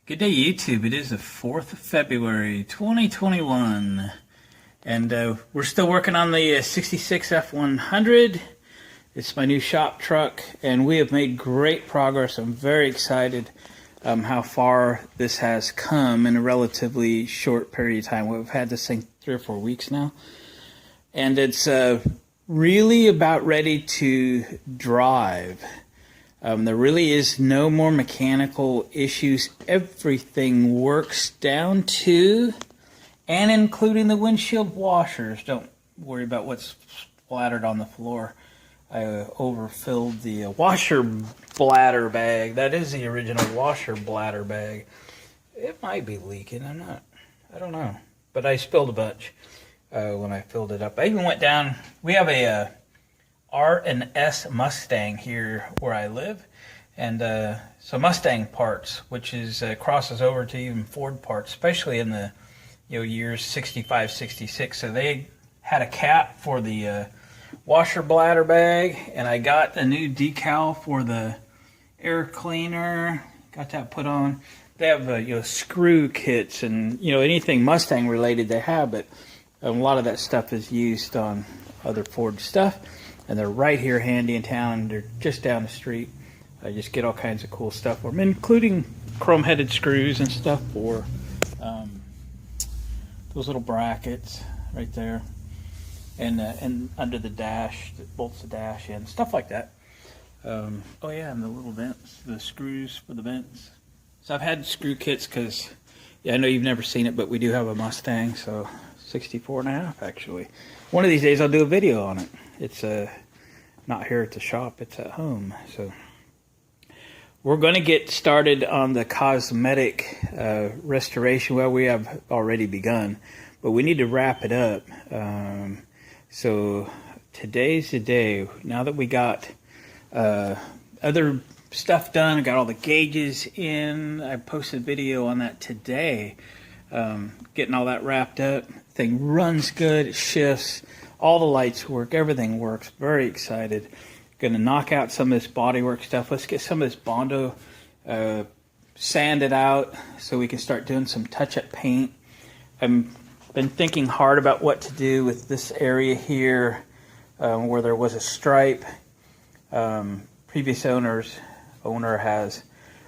Good day, YouTube. It is the 4th of February, 2021, and we're still working on the 66 F100. It's my new shop truck, and we have made great progress. I'm very excited how far this has come in a relatively short period of time. We've had this thing 3 or 4 weeks now, and it's really about ready to drive. There really is no more mechanical issues. Everything works down to and including the windshield washers. Don't worry about what's splattered on the floor. I overfilled the washer bladder bag. That is the original washer bladder bag. It might be leaking. I don't know. But I spilled a bunch when I filled it up. I even went down. We have a R&S Mustang here where I live, and so Mustang parts, which is crosses over to even Ford parts, especially in the years 65, 66. So they had a cap for the washer bladder bag, and I got a new decal for the air cleaner. Got that put on. They have screw kits and anything Mustang related they have, but a lot of that stuff is used on other Ford stuff. And they're right here handy in town. They're just down the street. I just get all kinds of cool stuff for them, including chrome-headed screws and stuff for those little brackets right there. And under the dash, that bolts the dash in, stuff like that. Oh yeah, and the little vents, the screws for the vents. So I've had screw kits because, I know you've never seen it, but we do have a Mustang, so 64.5 actually. One of these days I'll do a video on it. It's not here at the shop, it's at home. So we're going to get started on the cosmetic restoration. Well, we have already begun, but we need to wrap it up. So today's the day. Now that we got other stuff done, I got all the gauges in. I posted a video on that today, getting all that wrapped up. Thing runs good, it shifts. All the lights work, everything works. Very excited. Gonna knock out some of this Bodywork stuff. Let's get some of this Bondo sanded out so we can start doing some touch-up paint. I've been thinking hard about what to do with this area here where there was a stripe. Previous owner has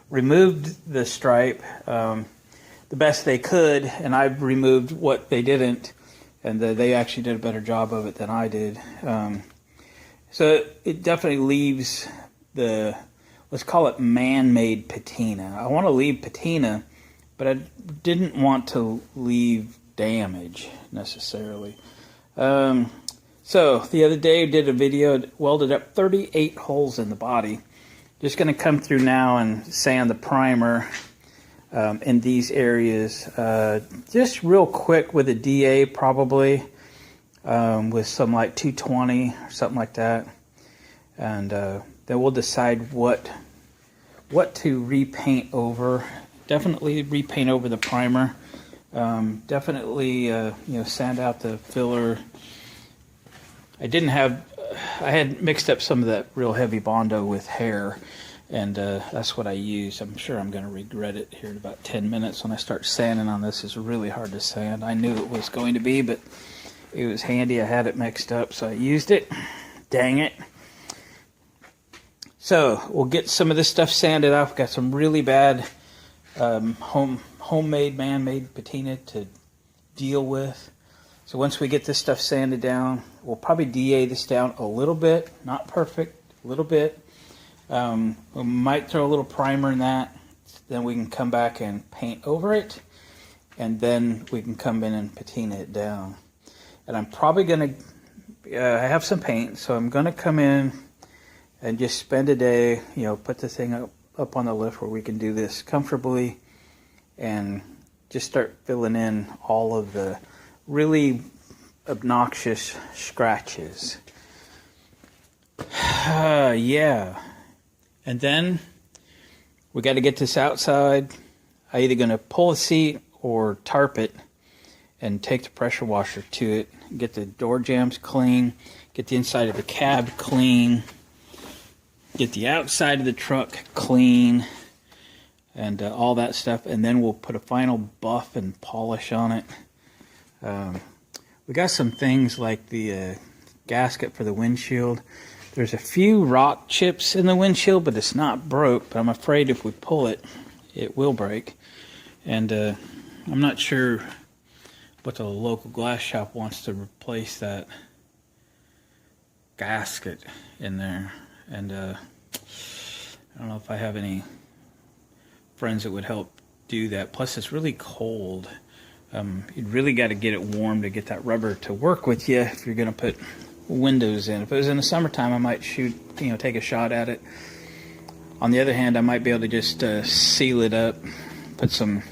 removed the stripe the best they could, and I've removed what they didn't. And they actually did a better job of it than I did. So it definitely leaves the, let's call it man-made patina. I want to leave patina, but I didn't want to leave damage necessarily. So the other day I did a video, welded up 38 holes in the body. Just going to come through now and sand the primer in these areas, just real quick with a DA probably, with some like 220 or something like that, and then we'll decide what to repaint over. Definitely repaint over the primer. Definitely sand out the filler. I had mixed up some of that real heavy Bondo with hair, and that's what I used. I'm sure I'm going to regret it here in about 10 minutes when I start sanding on this. It's really hard to sand. I knew it was going to be, but it was handy. I had it mixed up, so I used it. Dang it. So we'll get some of this stuff sanded off. Got some really bad homemade, man-made patina to deal with. So once we get this stuff sanded down, we'll probably DA this down a little bit. Not perfect, a little bit. We might throw a little primer in that, then we can come back and paint over it, and then we can come in and patina it down. And I'm probably going to, I have some paint, so I'm going to come in and just spend a day, put the thing up on the lift where we can do this comfortably, and just start filling in all of the really obnoxious scratches. Yeah. And then we got to get this outside. I'm either going to pull a seat or tarp it and take the pressure washer to it. Get the door jambs clean. Get the inside of the cab clean. Get the outside of the truck clean. and all that stuff, and then we'll put a final buff and polish on it. We got some things like the gasket for the windshield. There's a few rock chips in the windshield, but it's not broke, but I'm afraid if we pull it, it will break. And I'm not sure what the local glass shop wants to replace that gasket in there. And I don't know if I have any friends that would help do that. Plus it's really cold. You'd really got to get it warm to get that rubber to work with you if you're going to put windows in. If it was in the summertime, I might take a shot at it. On the other hand, I might be able to just seal it up, put some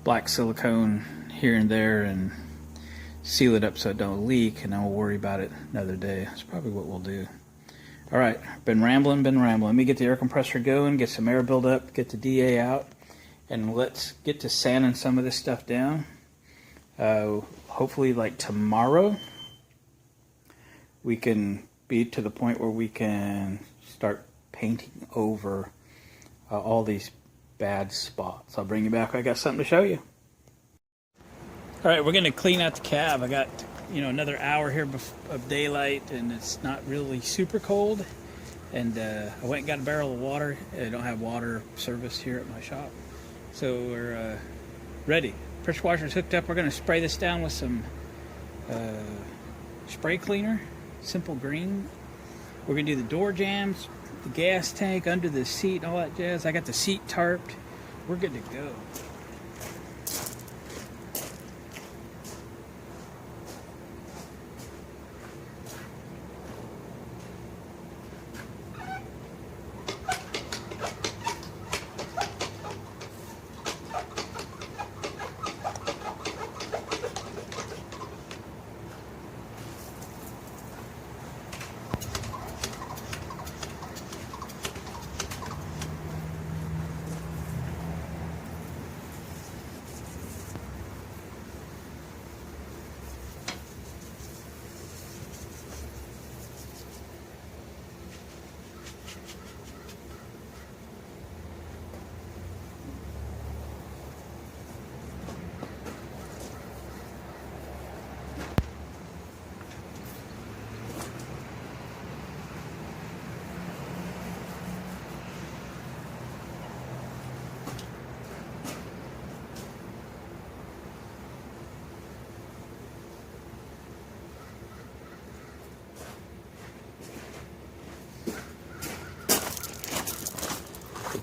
black silicone here and there and seal it up so it don't leak, and then we'll worry about it another day. That's probably what we'll do. All right, been rambling. Let me get the air compressor going, get some air build up, get the DA out, and let's get to sanding some of this stuff down. Hopefully like tomorrow we can be to the point where we can start painting over all these bad spots. I'll bring you back. I got something to show you. All right, we're going to clean out the cab. I got another hour here of daylight, and it's not really super cold. And I went and got a barrel of water. I don't have water service here at my shop, so we're ready. Pressure washer's hooked up. We're going to spray this down with some spray cleaner, Simple Green. We're going to do the door jambs, the gas tank, under the seat, and all that jazz. I got the seat tarped. We're good to go.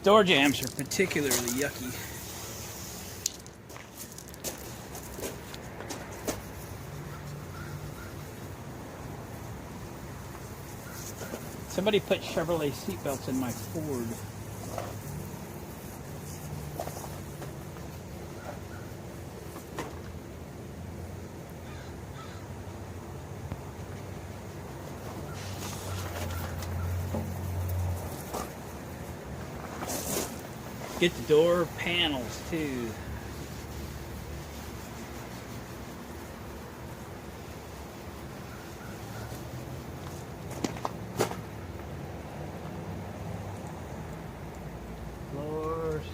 Door jambs are particularly yucky. Somebody put Chevrolet seatbelts in my Ford. Get the door panels too. Floors.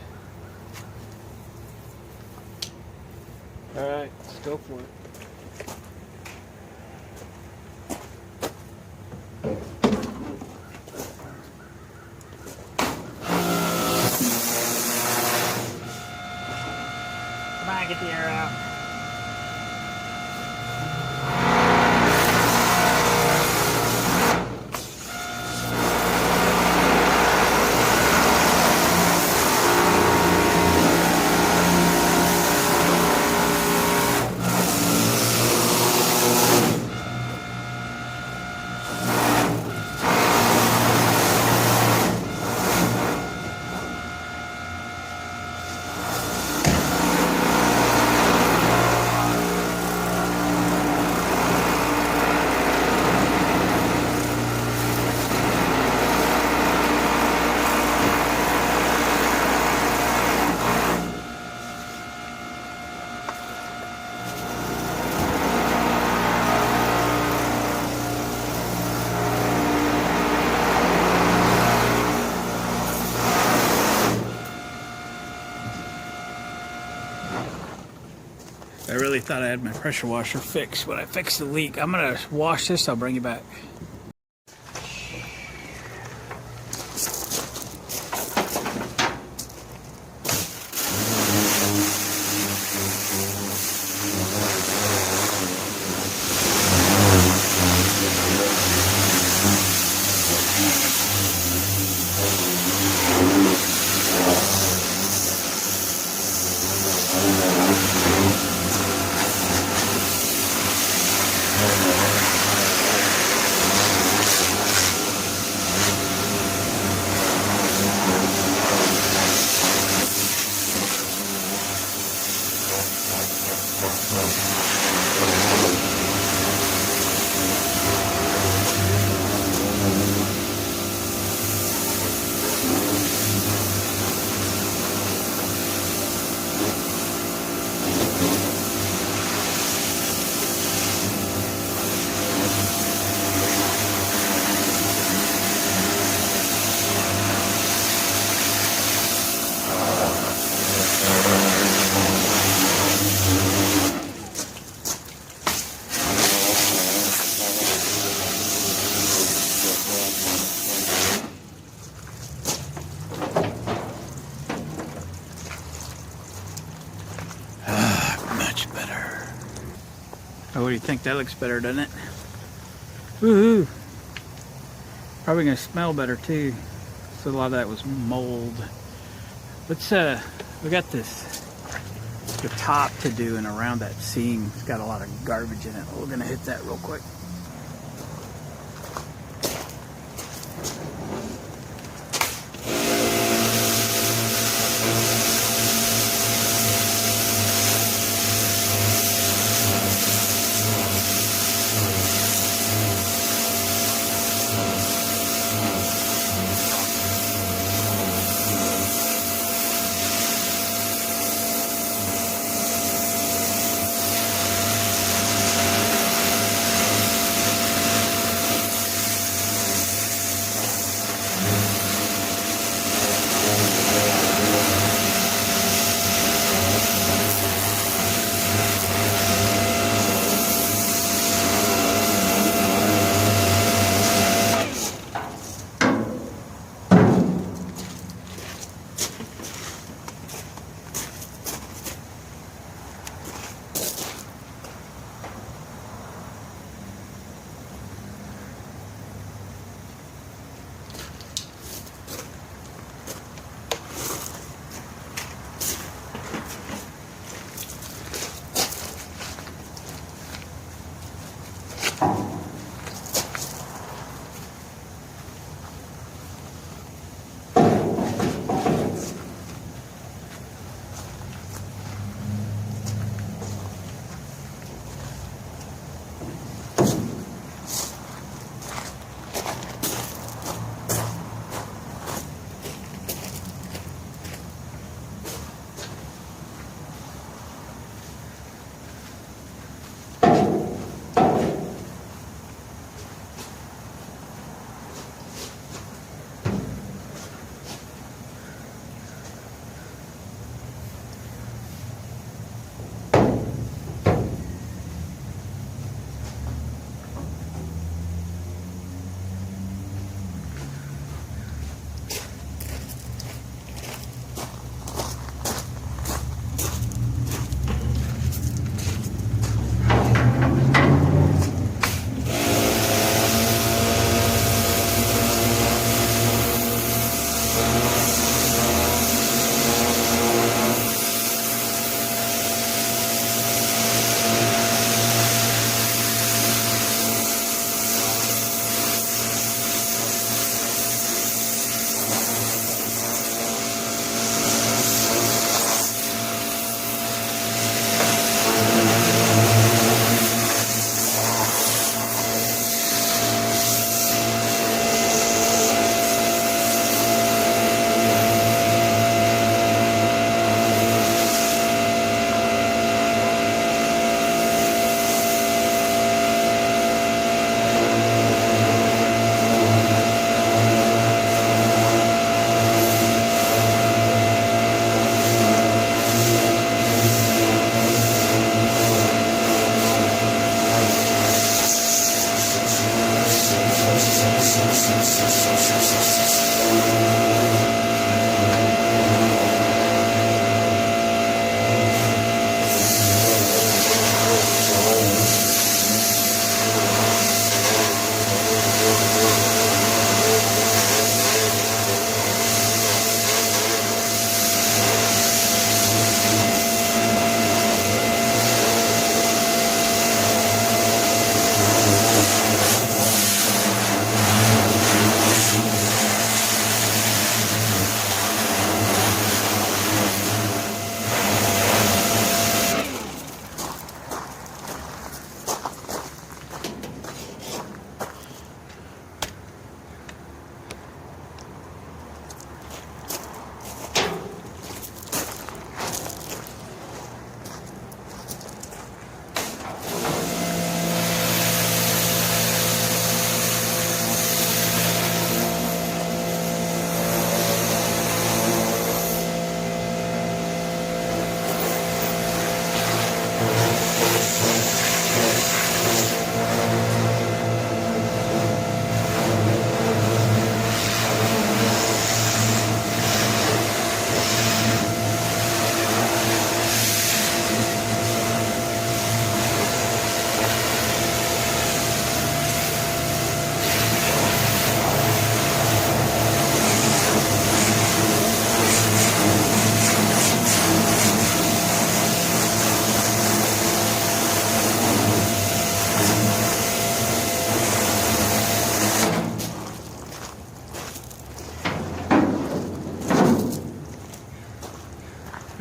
All right, let's go for it. Get the air out. I really thought I had my pressure washer fixed when I fixed the leak. I'm gonna wash this, I'll bring you back. Much better. Oh, what do you think? That looks better, doesn't it? Woohoo! Probably gonna smell better too. So a lot of that was mold. Let's we got the top to do, and around that seam it's got a lot of garbage in it. We're gonna hit that real quick.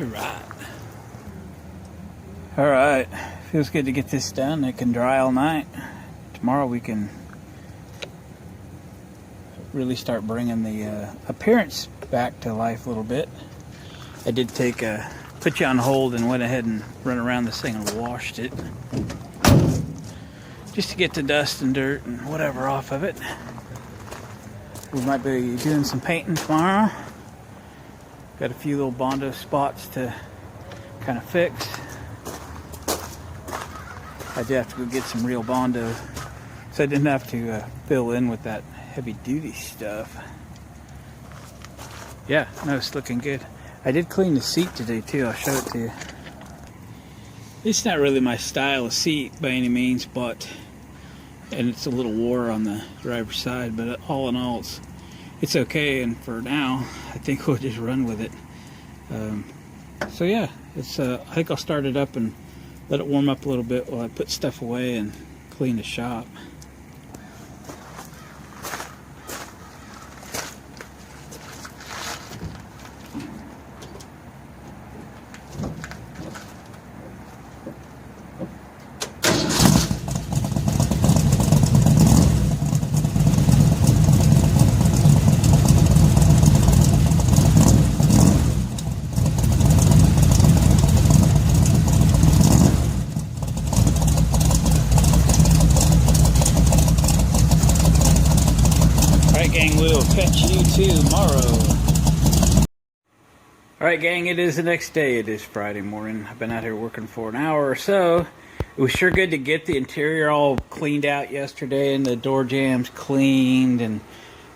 Right. All right. Feels good to get this done. It can dry all night. Tomorrow we can really start bringing the appearance back to life a little bit. I did put you on hold and went ahead and run around this thing and washed it, just to get the dust and dirt and whatever off of it. We might be doing some painting tomorrow. Got a few little Bondo spots to kind of fix. I did have to go get some real Bondo, so I didn't have to fill in with that heavy duty stuff. Yeah, no, it's looking good. I did clean the seat today too. I'll show it to you. It's not really my style of seat by any means, and it's a little wore on the driver's side, but all in all, it's okay. And for now, I think we'll just run with it. So yeah, I think I'll start it up and let it warm up a little bit while I put stuff away and clean the shop. Gang, we'll catch you tomorrow. Alright gang, it is the next day. It is Friday morning. I've been out here working for an hour or so. It was sure good to get the interior all cleaned out yesterday, and the door jambs cleaned and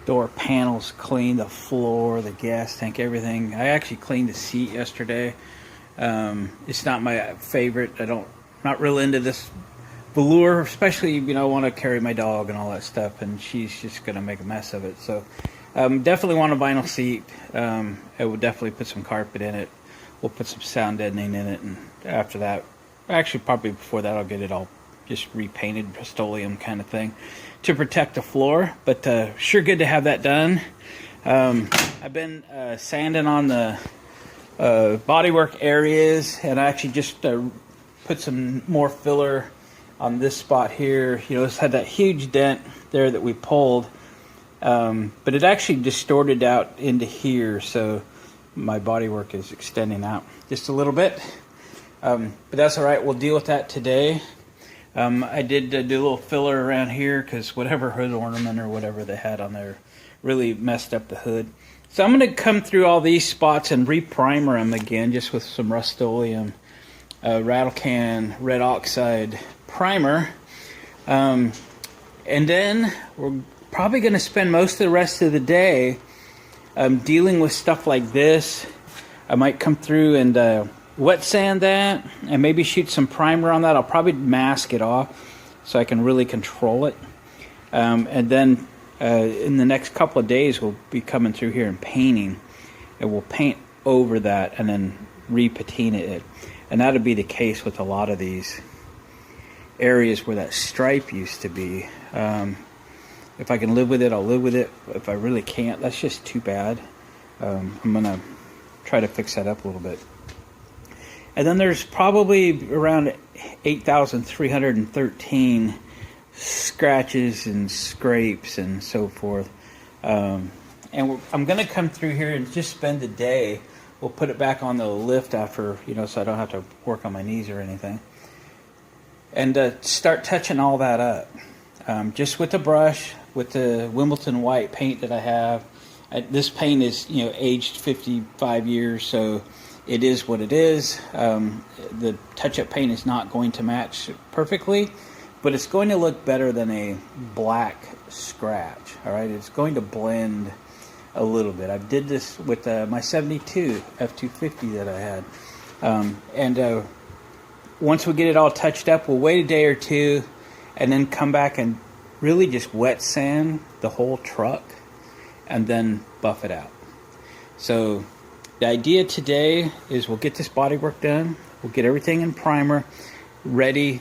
door panels cleaned, the floor, the gas tank, everything. I actually cleaned the seat yesterday. It's not my favorite. Not real into this velour, especially, I want to carry my dog and all that stuff, and she's just going to make a mess of it. So definitely want a vinyl seat. I would definitely put some carpet in it. We'll put some sound deadening in it, and after that, actually probably before that, I'll get it all just repainted, Rust-Oleum kind of thing, to protect the floor. But sure good to have that done. I've been sanding on the bodywork areas, and I actually just put some more filler on this spot here. It's had that huge dent there that we pulled, but it actually distorted out into here, so my bodywork is extending out just a little bit, but that's all right. We'll deal with that today. I did do a little filler around here because whatever hood ornament or whatever they had on there really messed up the hood. So I'm going to come through all these spots and re-primer them again, just with some Rust-Oleum rattle can red oxide primer, and then we're probably going to spend most of the rest of the day dealing with stuff like this. I might come through and wet sand that and maybe shoot some primer on that. I'll probably mask it off so I can really control it, and then in the next couple of days we'll be coming through here and painting, and we'll paint over that and then re-patina it. And that'll be the case with a lot of these areas where that stripe used to be. If I can live with it, I'll live with it. If I really can't, that's just too bad. I'm gonna try to fix that up a little bit. And then there's probably around 8,313 scratches and scrapes and so forth. And I'm gonna come through here and just spend the day. We'll put it back on the lift after, so I don't have to work on my knees or anything. And start touching all that up. Just with the brush, with the Wimbledon white paint that I have. This paint is, aged 55 years, so it is what it is. The touch-up paint is not going to match perfectly, but it's going to look better than a black scratch. All right, it's going to blend a little bit. I did this with my 72 F250 that I had, and once we get it all touched up, we'll wait a day or two and then come back and really just wet sand the whole truck and then buff it out. So the idea today is we'll get this bodywork done. We'll get everything in primer ready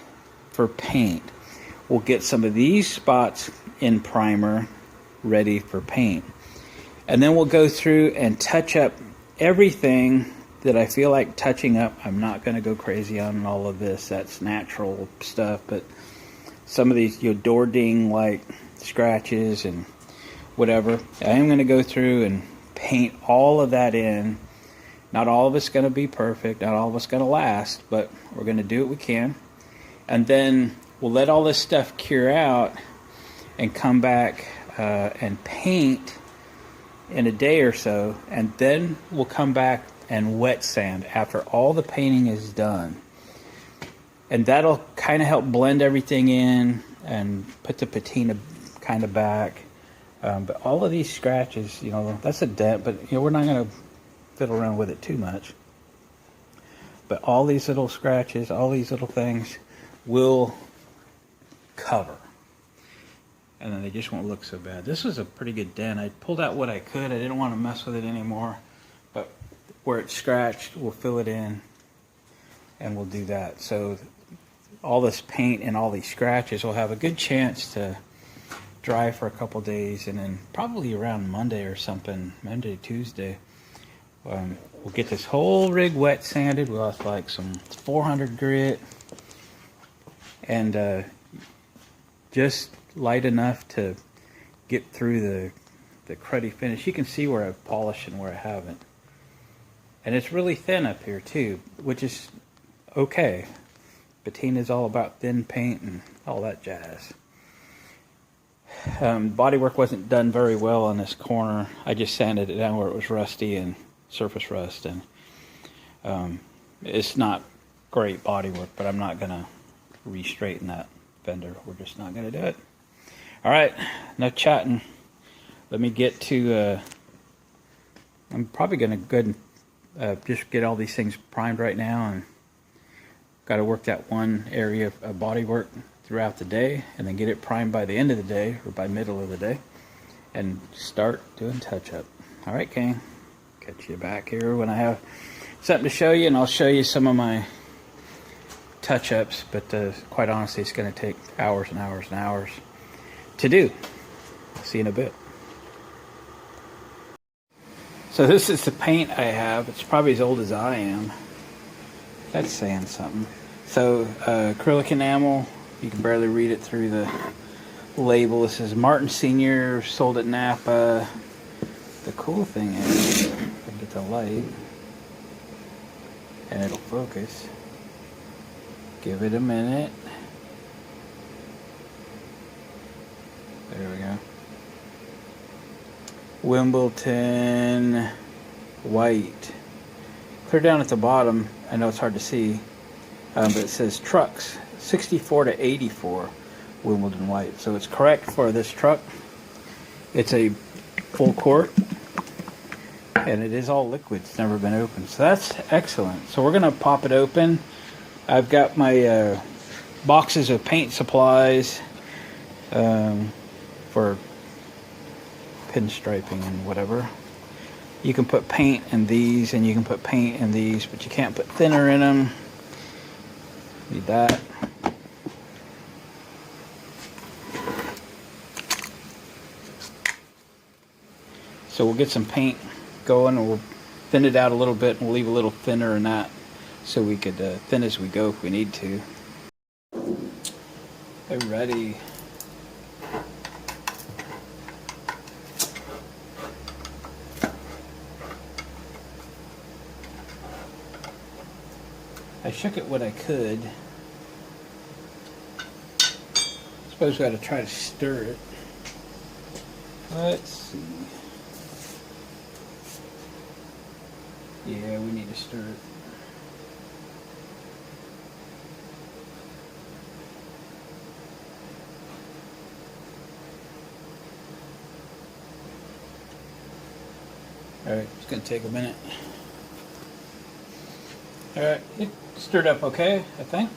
for paint. We'll get some of these spots in primer ready for paint. And then we'll go through and touch up everything that I feel like touching up. I'm not going to go crazy on all of this. That's natural stuff. But some of these, door ding like scratches and whatever, I am going to go through and paint all of that in. Not all of it's going to be perfect. Not all of it's going to last. But we're going to do what we can. And then we'll let all this stuff cure out and come back and paint in a day or so, and then we'll come back and wet sand after all the painting is done. And that'll kind of help blend everything in and put the patina kind of back. But all of these scratches, that's a dent, but we're not going to fiddle around with it too much. But all these little scratches, all these little things will cover. And then they just won't look so bad. This was a pretty good dent. I pulled out what I could. I didn't want to mess with it anymore. But where it's scratched, we'll fill it in and we'll do that. So all this paint and all these scratches will have a good chance to dry for a couple days, and then probably around Monday or something, Monday, Tuesday, we'll get this whole rig wet sanded. We'll have like some 400 grit and just light enough to get through the cruddy finish. You can see where I've polished and where I haven't. And it's really thin up here too, which is okay. Patina is all about thin paint and all that jazz. Bodywork wasn't done very well on this corner. I just sanded it down where it was rusty and surface rust, and it's not great bodywork, but I'm not gonna re-straighten that fender. We're just not gonna do it. All right, enough chatting. Let me get to, I'm probably going to go ahead and just get all these things primed right now, and got to work that one area of body work throughout the day, and then get it primed by the end of the day, or by middle of the day, and start doing touch-up. All right, gang, catch you back here when I have something to show you, and I'll show you some of my touch-ups, but quite honestly, it's going to take hours and hours and hours to do. See you in a bit. So this is the paint I have. It's probably as old as I am. That's saying something. So acrylic enamel, you can barely read it through the label. This is Martin Sr., sold at Napa. The cool thing is, if I get the light and it'll focus, give it a minute. There we go. Wimbledon white. Clear down at the bottom. I know it's hard to see, but it says trucks 64 to 84 Wimbledon white. So it's correct for this truck. It's a full quart, and it is all liquid. It's never been opened. So that's excellent. So we're gonna pop it open. I've got my boxes of paint supplies for pinstriping and whatever. You can put paint in these, and you can put paint in these, but you can't put thinner in them. Need that. So we'll get some paint going, and we'll thin it out a little bit, and we'll leave a little thinner in that so we could thin as we go if we need to. Alrighty. I shook it what I could. Suppose we got to try to stir it. Let's see. Yeah, we need to stir it. Alright, it's going to take a minute. Alright, it stirred up okay, I think.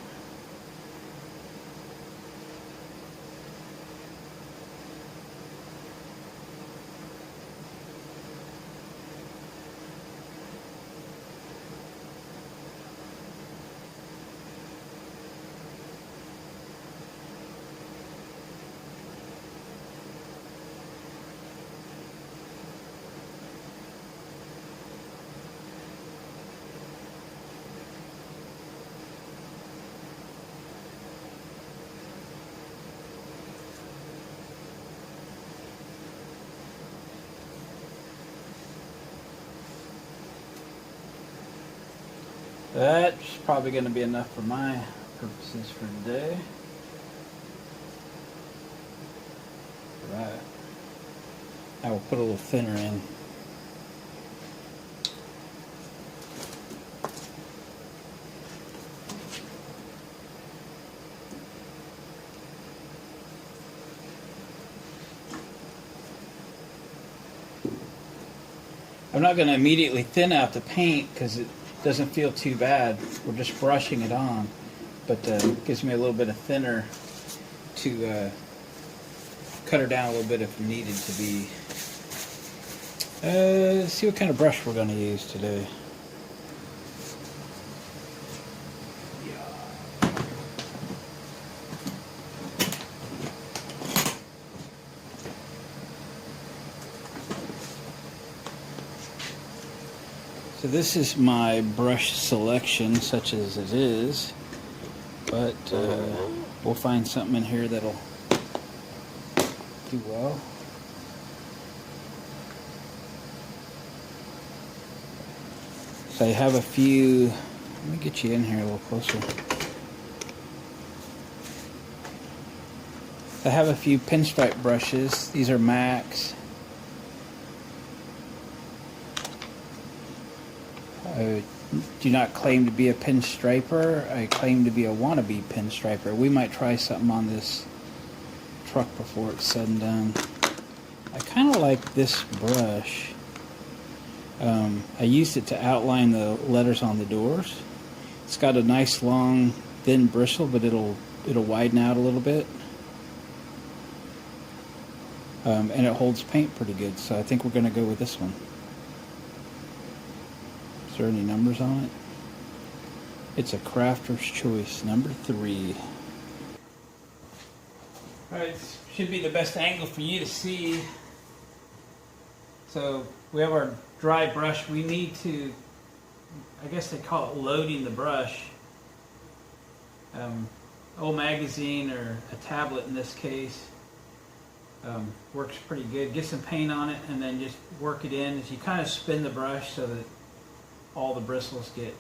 That's probably going to be enough for my purposes for today. Right. I will put a little thinner in. I'm not going to immediately thin out the paint because it doesn't feel too bad. We're just brushing it on, but it gives me a little bit of thinner to cut her down a little bit if needed to be. Let's see what kind of brush we're going to use today. So this is my brush selection, such as it is, but we'll find something in here that'll do well. So I have a few, let me get you in here a little closer. I have a few pinstripe brushes. These are Max. I do not claim to be a pinstriper. I claim to be a wannabe pinstriper. We might try something on this truck before it's said and done. I kind of like this brush. I used it to outline the letters on the doors. It's got a nice long thin bristle, but it'll widen out a little bit. And it holds paint pretty good, so I think we're going to go with this one. Is there any numbers on it? It's a crafter's choice, number 3. Alright, should be the best angle for you to see. So we have our dry brush. We need to, I guess they call it loading the brush. Old magazine or a tablet in this case works pretty good. Get some paint on it and then just work it in as you kind of spin the brush so that all the bristles get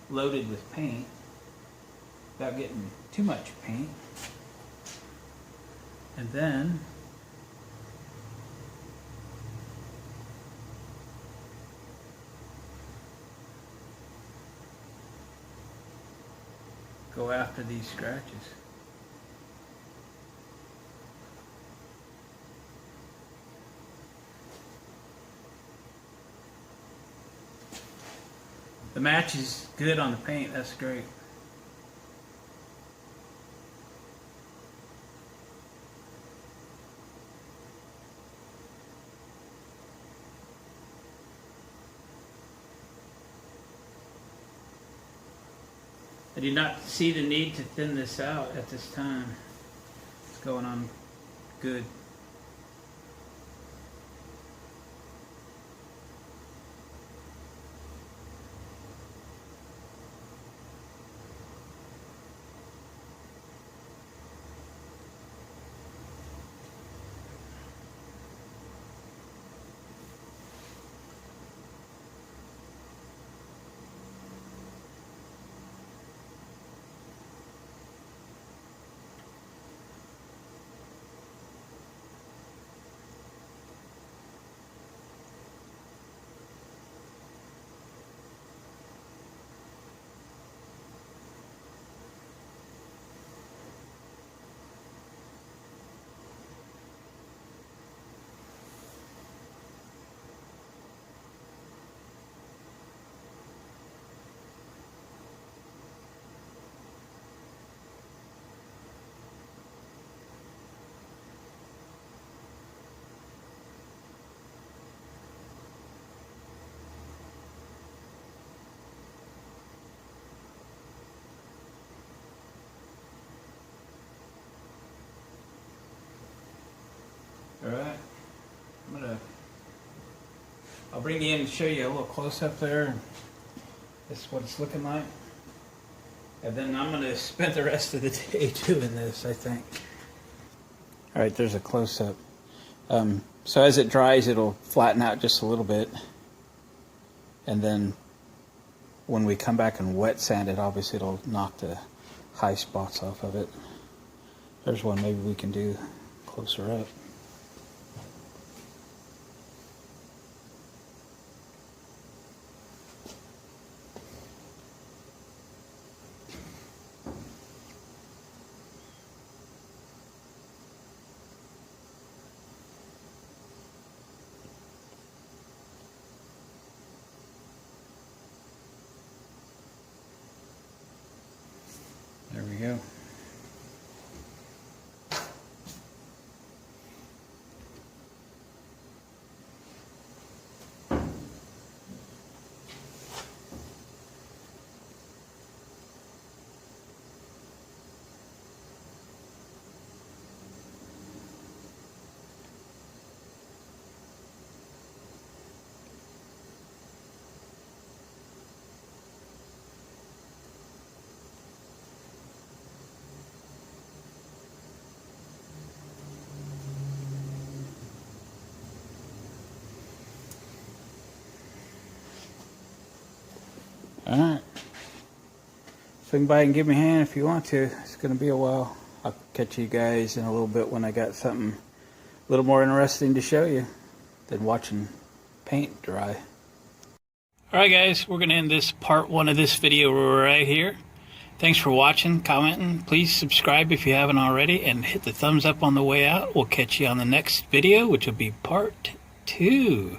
loaded with paint without getting too much paint. And then go after these scratches. The match is good on the paint, that's great. I do not see the need to thin this out at this time. It's going on good. Alright, I'll bring you in and show you a little close up there. This is what it's looking like. And then I'm going to spend the rest of the day doing this, I think. Alright, there's a close up. So as it dries, it'll flatten out just a little bit. And then when we come back and wet sand it, obviously it'll knock the high spots off of it. There's one maybe we can do closer up. There we go. Alright. Swing by and give me a hand if you want to. It's going to be a while. I'll catch you guys in a little bit when I got something a little more interesting to show you than watching paint dry. Alright guys, we're going to end this part 1 of this video right here. Thanks for watching, commenting. Please subscribe if you haven't already and hit the thumbs up on the way out. We'll catch you on the next video, which will be part 2.